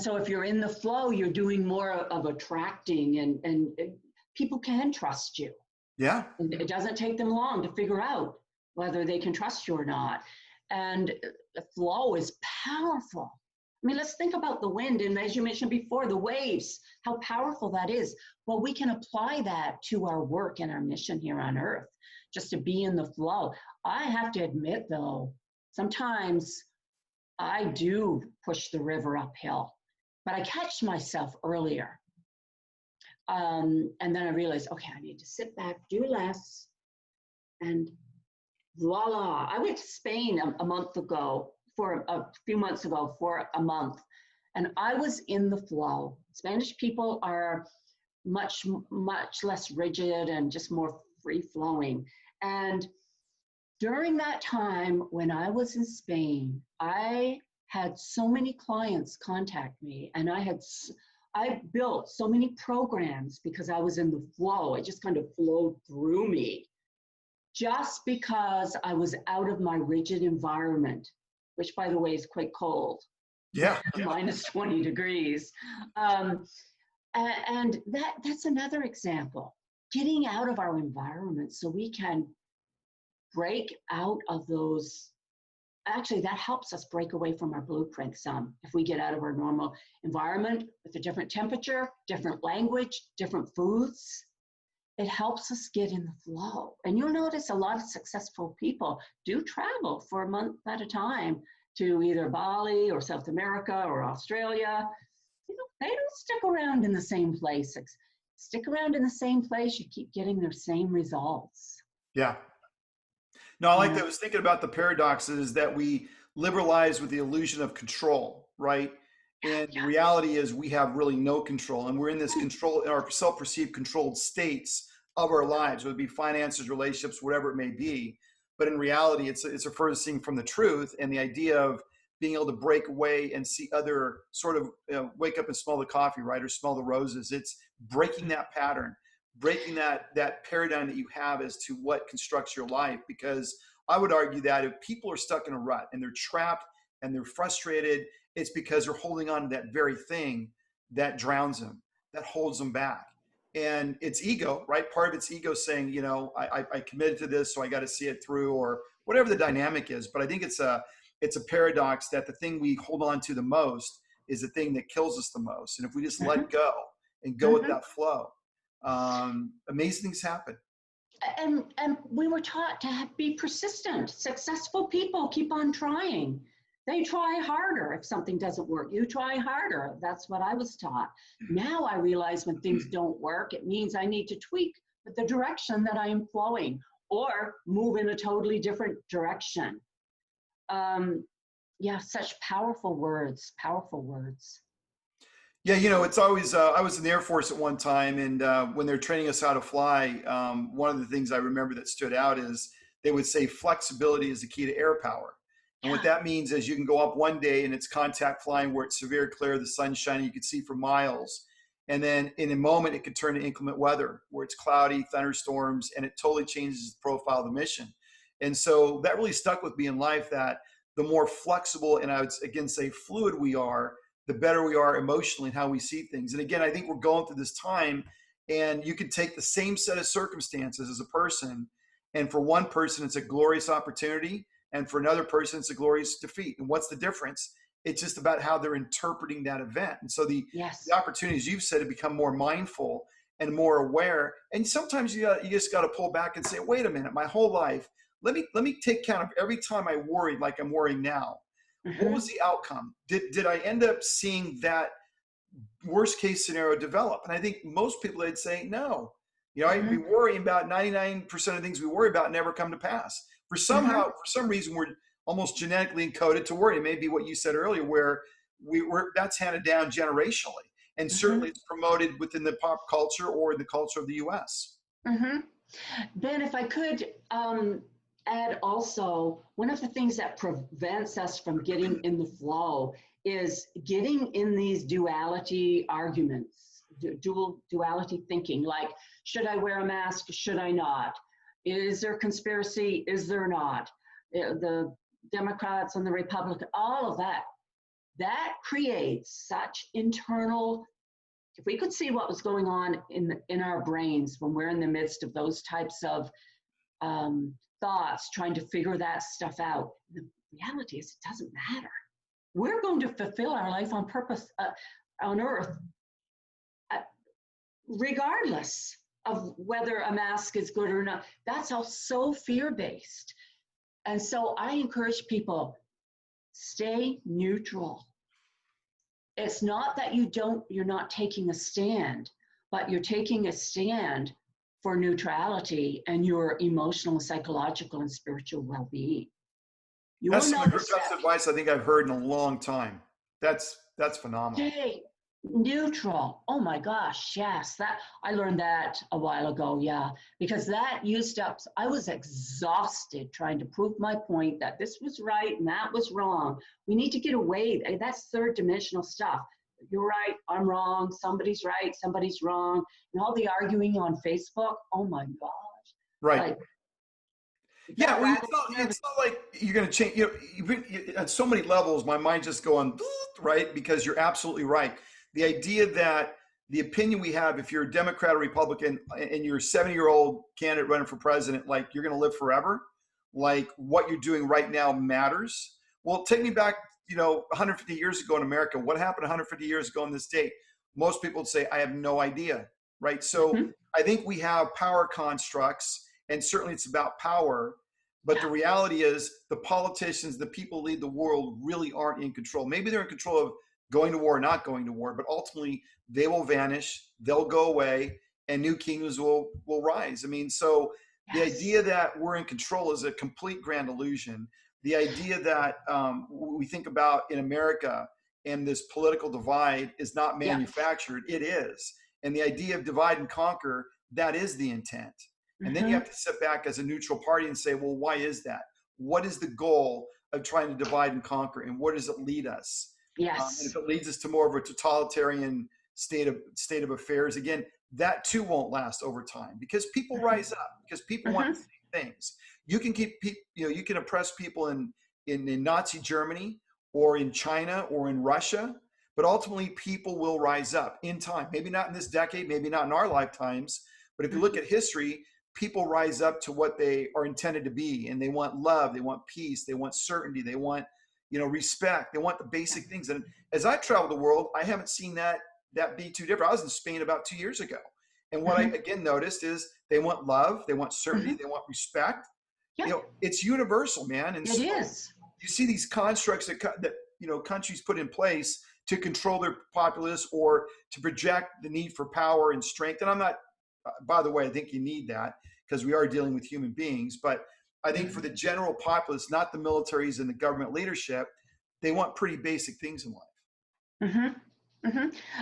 so if you're in the flow, you're doing more of attracting, and people can trust you. Yeah. And it doesn't take them long to figure out whether they can trust you or not. And the flow is powerful. I mean, let's think about the wind. And as you mentioned before, the waves, how powerful that is. Well, we can apply that to our work and our mission here on Earth, just to be in the flow. I have to admit, though, sometimes I do push the river uphill, but I catch myself earlier. And then I realize, okay, I need to sit back, do less, and voila. I went to Spain a month ago, for a few months ago, for a month, and I was in the flow. Spanish people are much, much less rigid and just more free flowing. And during that time when I was in Spain, I had so many clients contact me, and I built so many programs because I was in the flow. It just kind of flowed through me, just because I was out of my rigid environment, which, by the way, is quite cold, Yeah. minus 20 degrees. And that's another example. Getting out of our environment so we can break out of those. Actually, that helps us break away from our blueprint some. If we get out of our normal environment with a different temperature, different language, different foods, it helps us get in the flow. And you'll notice a lot of successful people do travel for a month at a time to either Bali or South America or Australia. They don't stick around in the same place. Stick around in the same place, you keep getting their same results. Yeah. No, I like Yeah. that. I was thinking about the paradoxes that we liberalize with the illusion of control, right? And the Yeah. reality is we have really no control, and we're in this control, in our self-perceived controlled states of our lives, whether it be finances, relationships, whatever it may be. But in reality, it's a furthest thing from the truth, and the idea of being able to break away and see other sort of wake up and smell the coffee, right, or smell the roses. It's breaking that pattern, breaking that paradigm that you have as to what constructs your life. Because I would argue that if people are stuck in a rut and they're trapped and they're frustrated, it's because they're holding on to that very thing that drowns them, that holds them back. And it's ego, right? Part of it's ego saying, I committed to this, so I got to see it through, or whatever the dynamic is. But I think it's a paradox that the thing we hold on to the most is the thing that kills us the most. And if we just let go and go with that flow, amazing things happen. And we were taught to be persistent. Successful people keep on trying. They try harder. If something doesn't work, you try harder. That's what I was taught. Now I realize when things don't work, it means I need to tweak the direction that I am flowing, or move in a totally different direction. Yeah, such powerful words, powerful words. Yeah, it's always, I was in the Air Force at one time, and when they're training us how to fly, one of the things I remember that stood out is they would say flexibility is the key to air power. And what that means is you can go up one day and it's contact flying where it's severe clear, the sun's shining, you can see for miles. And then in a moment, it could turn to inclement weather where it's cloudy, thunderstorms, and it totally changes the profile of the mission. And so that really stuck with me in life, that the more flexible, and I would again say fluid we are, the better we are emotionally in how we see things. And again, I think we're going through this time, and you can take the same set of circumstances as a person, and for one person, it's a glorious opportunity, and for another person, it's a glorious defeat. And what's the difference? It's just about how they're interpreting that event. And so the opportunities you've said to become more mindful and more aware. And sometimes you just got to pull back and say, wait a minute, my whole life, let me take count of every time I worried like I'm worrying now. What was the outcome? Did I end up seeing that worst case scenario develop? And I think most people, they'd say no. I'd be worrying about 99% of things we worry about never come to pass. For some reason, we're almost genetically encoded to worry. It may be what you said earlier, where that's handed down generationally, and certainly it's promoted within the pop culture or the culture of the U.S. Ben, if I could add also, one of the things that prevents us from getting in the flow is getting in these duality arguments, duality thinking, like, should I wear a mask? Should I not? Is there conspiracy? Is there not? The Democrats and the Republicans, all of that. That creates such internal, if we could see what was going on in our brains when we're in the midst of those types of thoughts, trying to figure that stuff out. The reality is it doesn't matter. We're going to fulfill our life on purpose on earth, regardless of whether a mask is good or not. That's all so fear-based. And so I encourage people, stay neutral. It's not that you're not taking a stand, but you're taking a stand for neutrality and your emotional, psychological, and spiritual well-being. You That's will some of the notice best that. advice I think I've heard in a long time. That's phenomenal. Stay neutral. Oh my gosh, yes. That I learned that a while ago, yeah. Because that used up, I was exhausted trying to prove my point that this was right and that was wrong. We need to get away. That's third dimensional stuff. You're right, I'm wrong, somebody's right, somebody's wrong. And all the arguing on Facebook, oh my gosh. Right. Like, Yeah, that well, rattles nerves. it's not like you're going to change. At so many levels, my mind just going right, because you're absolutely right. The idea that the opinion we have, if you're a Democrat or Republican and you're a 70-year-old candidate running for president, like you're going to live forever, like what you're doing right now matters. Well, take me back, 150 years ago in America. What happened 150 years ago in this state? Most people would say, I have no idea, right? So Mhm. I think we have power constructs, and certainly it's about power. But the reality is the politicians, the people who lead the world really aren't in control. Maybe they're in control of going to war or not going to war, but ultimately they will vanish, they'll go away, and new kingdoms will rise. I mean, so the Yes. idea that we're in control is a complete grand illusion. The idea that we think about in America and this political divide is not Yeah. manufactured, it is. And the idea of divide and conquer, that is the intent. And then you have to sit back as a neutral party and say, well, why is that? What is the goal of trying to divide and conquer? And where does it lead us? Yes. And if it leads us to more of a totalitarian state of affairs, again, that too won't last over time, because people rise up, because people want the same things. You can you can oppress people in Nazi Germany or in China or in Russia, but ultimately people will rise up in time. Maybe not in this decade, maybe not in our lifetimes, but if you look at history, people rise up to what they are intended to be, and they want love, they want peace, they want certainty, they want respect, they want the basic things. And as I travel the world, I haven't seen that be too different. I was in Spain about 2 years ago, and what I again noticed is they want love, they want certainty, they want respect. Yeah. It's universal, man. And It is. you see these constructs that countries put in place to control their populace or to project the need for power and strength. And I'm not, by the way, I think you need that because we are dealing with human beings. But I think for the general populace, not the militaries and the government leadership, they want pretty basic things in life.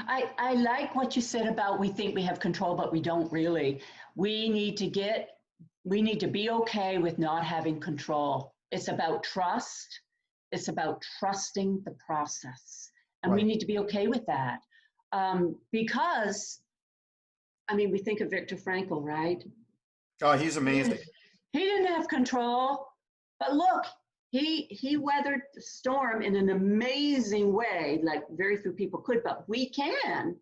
I like what you said about we think we have control, but we don't really. We need to be okay with not having control. It's about trust. It's about trusting the process. And we Right. need to be okay with that. Because, I mean, we think of Viktor Frankl, right? Oh, he's amazing. He didn't have control, but look, he weathered the storm in an amazing way, like very few people could, but we can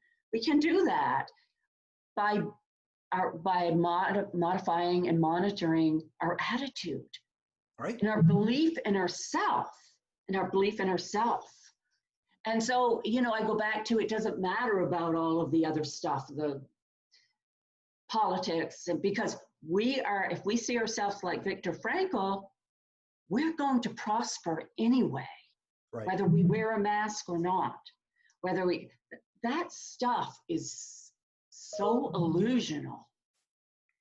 do that by modifying and monitoring our attitude Right. and our belief in ourself And so, I go back to, it doesn't matter about all of the other stuff, the politics, and because if we see ourselves like Viktor Frankl, we're going to prosper anyway, Right. whether we wear a mask or not, that stuff is so illusional.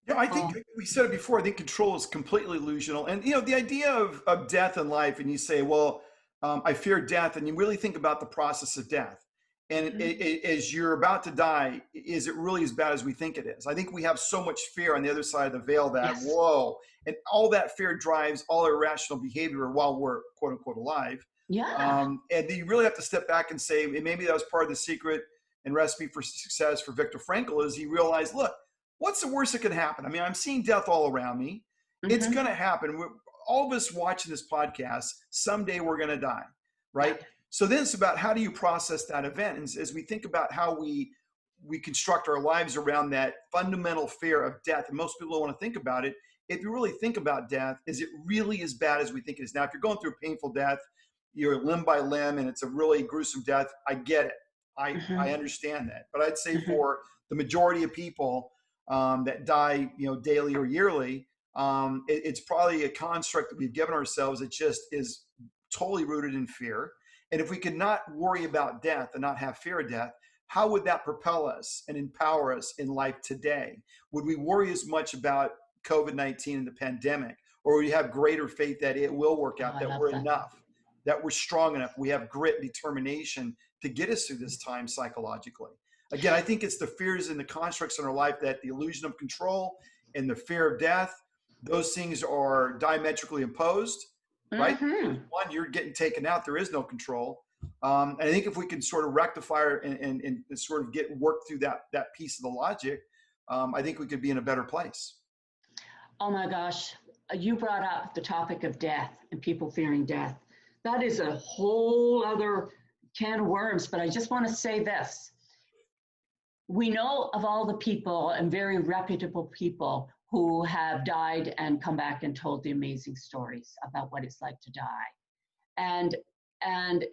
Yeah, I think we said it before. I think control is completely illusional. And, the idea of death in life, and you say, well, I fear death, and you really think about the process of death. And as you're about to die, is it really as bad as we think it is? I think we have so much fear on the other side of the veil that, Yes. whoa, and all that fear drives all our irrational behavior while we're quote unquote alive. Yeah. And you really have to step back and say, and maybe that was part of the secret and recipe for success for Viktor Frankl, is he realized, look, what's the worst that can happen? I mean, I'm seeing death all around me. It's going to happen. All of us watching this podcast, someday we're going to die, right? So then it's about how do you process that event? And as we think about how we construct our lives around that fundamental fear of death, and most people don't want to think about it, if you really think about death, is it really as bad as we think it is? Now, if you're going through a painful death, you're limb by limb, and it's a really gruesome death, I get it. I understand that. But I'd say for the majority of people that die, daily or yearly, it's probably a construct that we've given ourselves that just is totally rooted in fear. And if we could not worry about death and not have fear of death, how would that propel us and empower us in life today? Would we worry as much about COVID-19 and the pandemic, or would we have greater faith that it will work Oh, out, I that love we're that. enough, that we're strong enough, we have grit and determination to get us through this time psychologically? Again, I think it's the fears and the constructs in our life, that the illusion of control and the fear of death, those things are diametrically opposed, right? Hmm. One, you're getting taken out, there is no control. And I think if we can sort of rectify and sort of work through that piece of the logic, I think we could be in a better place. Oh my gosh, you brought up the topic of death and people fearing death. That is a whole other can of worms, but I just want to say this. We know of all the people, and very reputable people, who have died and come back and told the amazing stories about what it's like to die. And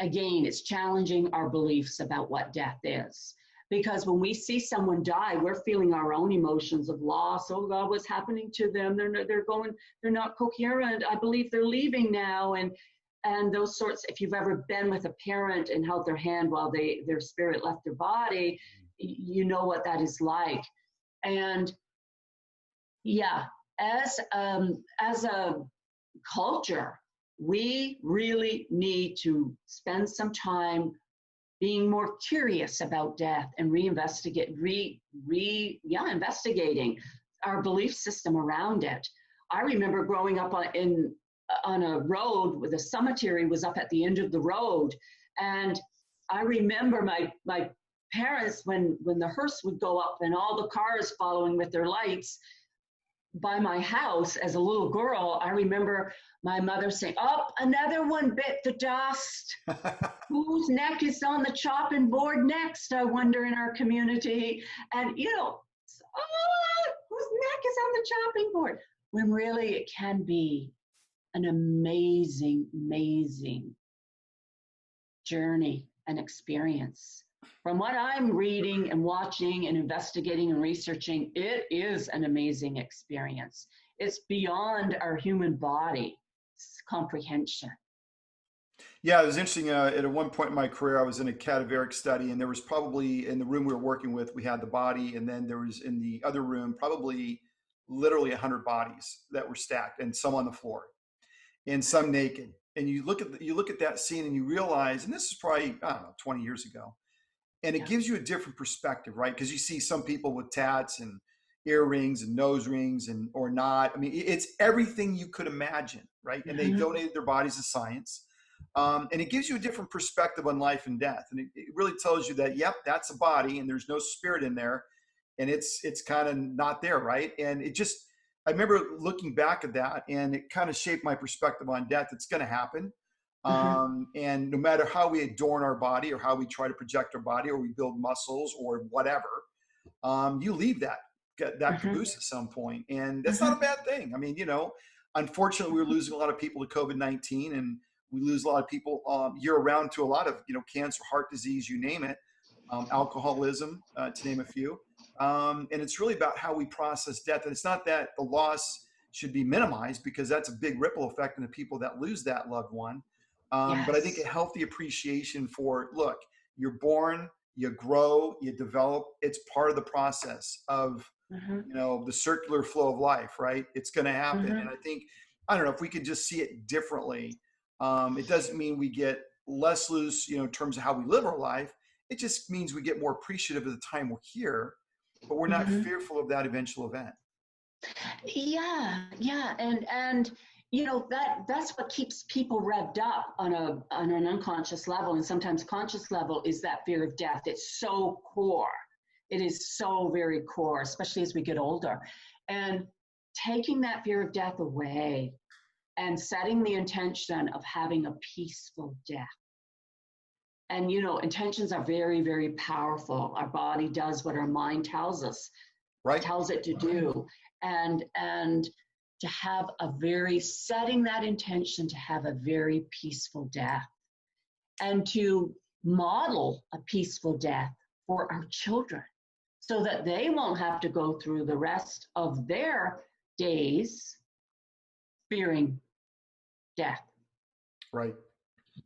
again, it's challenging our beliefs about what death is. Because when we see someone die, we're feeling our own emotions of loss. Oh God, what's happening to them? They're not coherent. I believe they're leaving now. And those sorts, if you've ever been with a parent and held their hand while their spirit left their body, you know what that is like. And yeah, as a culture, we really need to spend some time being more curious about death and investigating our belief system around it. I remember growing up on a road where the cemetery was up at the end of the road, and I remember my parents, when the hearse would go up and all the cars following with their lights by my house as a little girl, I remember my mother saying, "Oh, another one bit the dust." Whose neck is on the chopping board next, I wonder, in our community? And, whose neck is on the chopping board? When really it can be an amazing, amazing journey and experience. From what I'm reading and watching and investigating and researching, it is an amazing experience. It's beyond our human body's comprehension. Yeah, it was interesting. At one point in my career, I was in a cadaveric study, and there was probably, in the room we were working with, we had the body, and then there was in the other room probably literally 100 bodies that were stacked, and some on the floor, and some naked. And you look at that scene, and you realize, and this is probably, I don't know, 20 years ago, and it Yeah. gives you a different perspective, right? Because you see some people with tats and earrings and nose rings and or not. I mean, it's everything you could imagine, right? And they Mhm. donated their bodies to science. And it gives you a different perspective on life and death. And it really tells you that, yep, that's a body and there's no spirit in there. And it's kind of not there, right? And I remember looking back at that, and it kind of shaped my perspective on death. It's going to happen. Mhm. And no matter how we adorn our body or how we try to project our body or we build muscles or whatever, you leave that Mhm. caboose at some point. And that's not a Mhm. bad thing. I mean, unfortunately, we're losing a lot of people to COVID-19, and we lose a lot of people year round to a lot of, cancer, heart disease, you name it, alcoholism, to name a few. And it's really about how we process death. And it's not that the loss should be minimized, because that's a big ripple effect in the people that lose that loved one. But I think a Yes. healthy appreciation for, look, you're born, you grow, you develop. It's part of the process of, Mhm. the circular flow of life, right? It's going to happen. And Mhm. I think, I don't know, if we could just see it differently, it doesn't mean we get less loose, in terms of how we live our life. It just means we get more appreciative of the time we're here, but we're not Mhm. fearful of that eventual event. Yeah, yeah, and that's what keeps people revved up on an unconscious level and sometimes conscious level, is that fear of death. It's so core. It is so very core, especially as we get older. And taking that fear of death away and setting the intention of having a peaceful death. And intentions are very, very powerful. Our body does what our mind Right? tells it to do. And to have setting that intention to have a very peaceful death, and to model a peaceful death for our children, so that they won't have to go through the rest of their days fearing death. Right.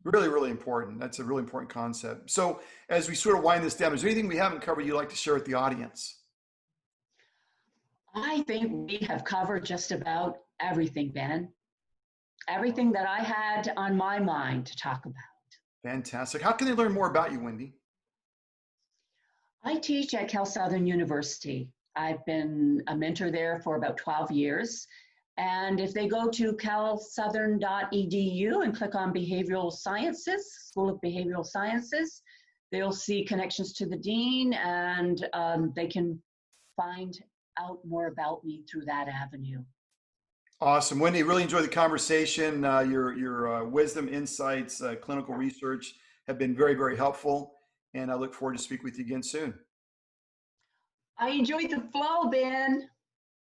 Really, really important. That's a really important concept. So as we sort of wind this down, is there anything we haven't covered you'd like to share with the audience? I think we have covered just about everything, Ben. Everything that I had on my mind to talk about. Fantastic. How can they learn more about you, Wendy? I teach at Cal Southern University. I've been a mentor there for about 12 years. And if they go to calsouthern.edu and click on Behavioral Sciences, School of Behavioral Sciences, they'll see connections to the dean, and they can find out more about me through that avenue. Awesome. Wendy, really enjoyed the conversation. Your wisdom, insights, clinical research have been very, very helpful. And I look forward to speak with you again soon. I enjoyed the flow, Ben.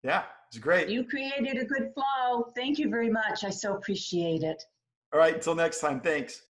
Yeah, it's great. You created a good flow. Thank you very much. I so appreciate it. All right, until next time. Thanks.